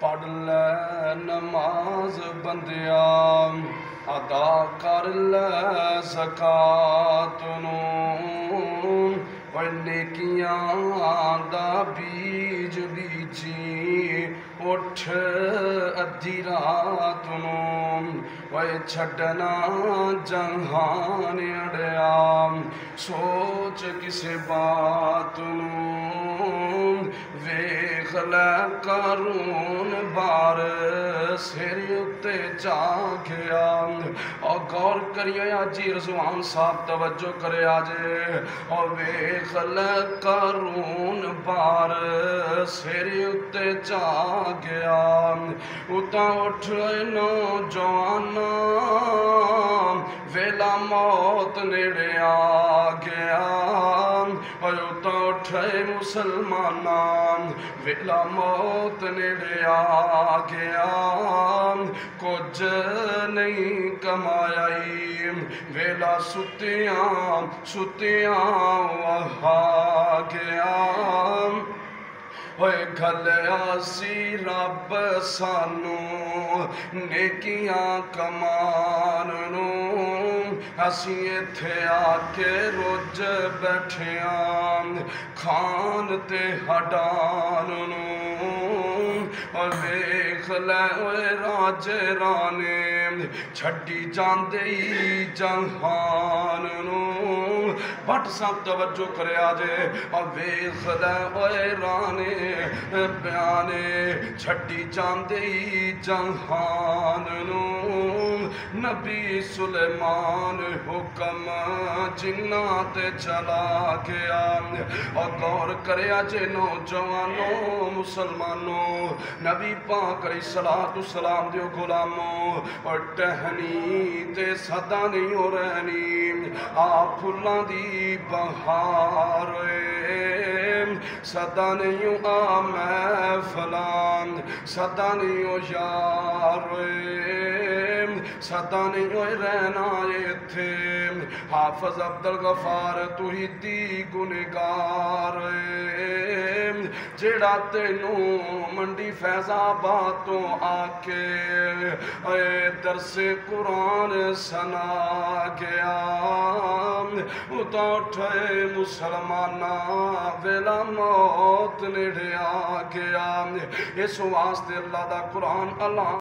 पढ़ लै नमाज बंदिया, अदा कर लै ज़कात नूं, नेकियां दा बीज बीजी उठ अद्धी रात नूं, छड्डना जहान अड़िया सोच किसे बात नूं, वेख लै कारून बार सिर उत्ते जा गया। और गौर करिए जी रज़वान साहब तवज्जो करे आजे, और वेख लै कारून बार सिर उत्ते जा गया। उता उठ नौजवाना वेला मौत नेड़े आ गया, और उता उठे मुसलमाना वेला मौत नेड़े आ गया। कुछ नहीं कमाया वेला सुतिया सुतिया आ गया। होए घलिया सी रब सानू नेकियां कमान नूं, असी इत्थे आके रुज बैठिया खान ते हडान नूं। और वेख लै राजे राने छड्डी जांदे जहान नूं। भट्ट साहब तवज्जो करे आजे, और वेख लै राने बयाने छड्डी जांदे जहान नूं। नबी सुलेमान हुक्म जिन्ना ते चला गया। और गौर करे जे नौजवानों मुसलमानों, नबी पाक अलैहिस्सलातु सलाम दे गुलामों, और टहनी ते सदा नहीं हो रहनी आ फुल्लां दी बहार सदा नहीं हो आ महफलां, सदा नहीं हो यार सदा नहीं हो रहना इत्थे। हाफिज अब्दुल गफार तुहीदी गुनहगार जेड़ा तेनू मंडी फैजाबाद तो आके दरसे कुरान सना गया। उता उठे मुसलमाना वेला मौत नेड़े आ गया। इस वास्ते अल्लाह दा कुरान अल्लाह